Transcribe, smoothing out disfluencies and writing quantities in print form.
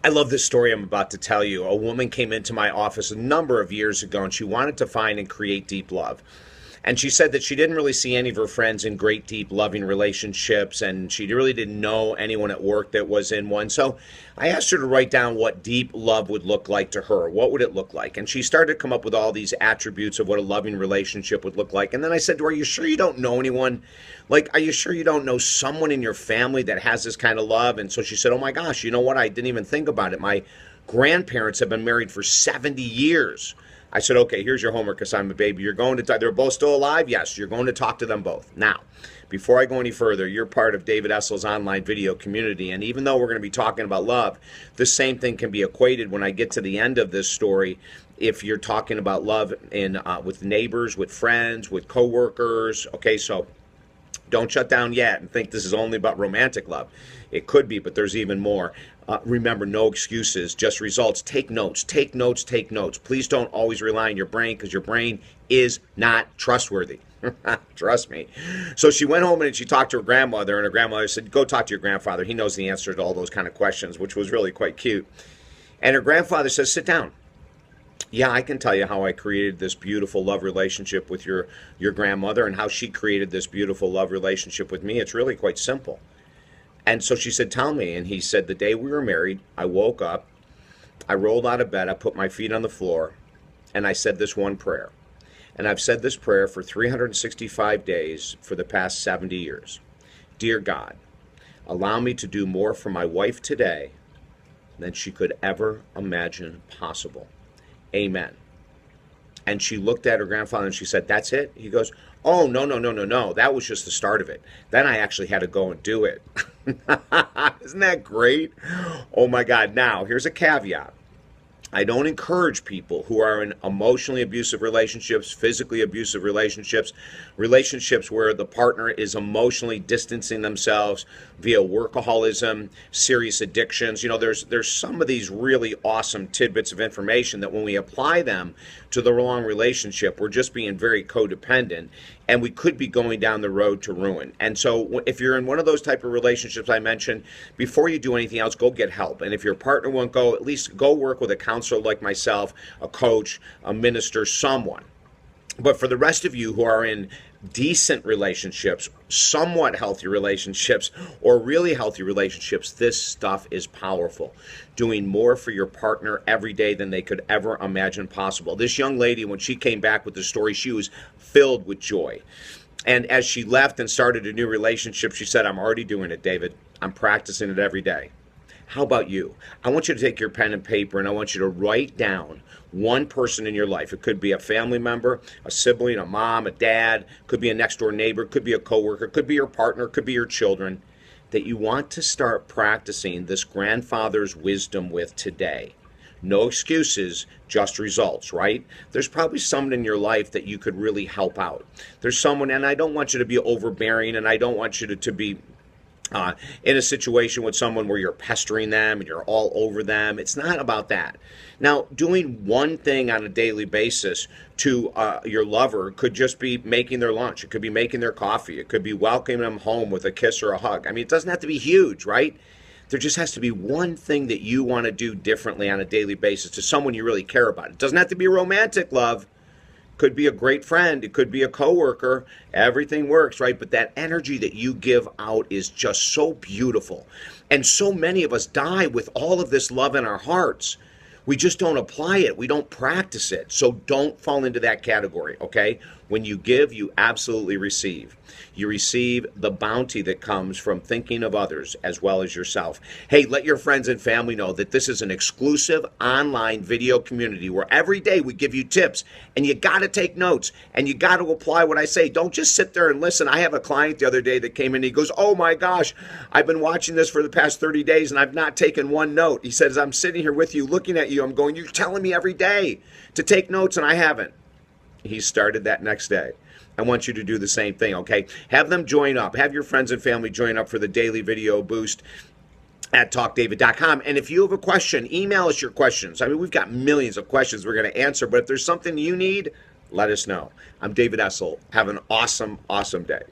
I love this story I'm about to tell you. A woman came into my office a number of years ago and she wanted to find and create deep love. And she said that she didn't really see any of her friends in great, deep, loving relationships, and she really didn't know anyone at work that was in one. So I asked her to write down what deep love would look like to her. What would it look like? And she started to come up with all these attributes of what a loving relationship would look like. And then I said to her, are you sure you don't know anyone? Like, are you sure you don't know someone in your family that has this kind of love? And so she said, oh my gosh, you know what? I didn't even think about it. My grandparents have been married for 70 years. I said, okay, here's your homework, Assignment Baby. You're going to talk, they're both still alive? Yes, you're going to talk to them both. Now, before I go any further, you're part of David Essel's online video community, and even though we're going to be talking about love, the same thing can be equated when I get to the end of this story. If you're talking about love in with neighbors, with friends, with coworkers, okay, so don't shut down yet and think this is only about romantic love. It could be, but there's even more. Remember, no excuses, just results. Take notes, take notes, take notes. Please don't always rely on your brain because your brain is not trustworthy. Trust me. So she went home and she talked to her grandmother, and her grandmother said, go talk to your grandfather. He knows the answer to all those kind of questions, which was really quite cute. And her grandfather says, sit down. Yeah, I can tell you how I created this beautiful love relationship with your grandmother and how she created this beautiful love relationship with me. It's really quite simple. And so she said, tell me. And he said, the day we were married, I woke up, I rolled out of bed, I put my feet on the floor, and I said this one prayer. And I've said this prayer for 365 days for the past 70 years. Dear God, allow me to do more for my wife today than she could ever imagine possible. Amen. And she looked at her grandfather and she said, that's it? He goes, oh, no, no, no, no, no. That was just the start of it. Then I actually had to go and do it. Isn't that great? Oh, my God. Now, here's a caveat. I don't encourage people who are in emotionally abusive relationships, physically abusive relationships, relationships where the partner is emotionally distancing themselves via workaholism, serious addictions. You know, there's some of these really awesome tidbits of information that when we apply them to the wrong relationship, we're just being very codependent, and we could be going down the road to ruin. And so if you're in one of those type of relationships I mentioned, before you do anything else, go get help. And if your partner won't go, at least go work with a counselor like myself, a coach, a minister, someone. But for the rest of you who are in decent relationships, somewhat healthy relationships, or really healthy relationships, this stuff is powerful. Doing more for your partner every day than they could ever imagine possible. This young lady, when she came back with the story, she was filled with joy. And as she left and started a new relationship, she said, I'm already doing it, David. I'm practicing it every day. How about you? I want you to take your pen and paper and I want you to write down one person in your life. It could be a family member, a sibling, a mom, a dad, could be a next door neighbor, could be a coworker, could be your partner, could be your children, that you want to start practicing this grandfather's wisdom with today. No excuses, just results, right? There's probably someone in your life that you could really help out. There's someone, and I don't want you to be overbearing, and I don't want you to be in a situation with someone where you're pestering them and you're all over them. It's not about that. Now, doing one thing on a daily basis to your lover could just be making their lunch. It could be making their coffee. It could be welcoming them home with a kiss or a hug. I mean, it doesn't have to be huge, right? There just has to be one thing that you want to do differently on a daily basis to someone you really care about. It doesn't have to be romantic love. Could be a great friend. It could be a coworker. Everything works, right? But that energy that you give out is just so beautiful. And so many of us die with all of this love in our hearts. We just don't apply it. We don't practice it. So don't fall into that category, okay? When you give, you absolutely receive. You receive the bounty that comes from thinking of others as well as yourself. Hey, let your friends and family know that this is an exclusive online video community where every day we give you tips, and you got to take notes and you got to apply what I say. Don't just sit there and listen. I have a client the other day that came in. He goes, oh my gosh, I've been watching this for the past 30 days and I've not taken one note. He says, I'm sitting here with you looking at you. I'm going, you're telling me every day to take notes and I haven't. He started that next day. I want you to do the same thing, okay? Have them join up. Have your friends and family join up for the daily video boost at talkdavid.com. And if you have a question, email us your questions. I mean, we've got millions of questions we're going to answer, but if there's something you need, let us know. I'm David Essel. Have an awesome, awesome day.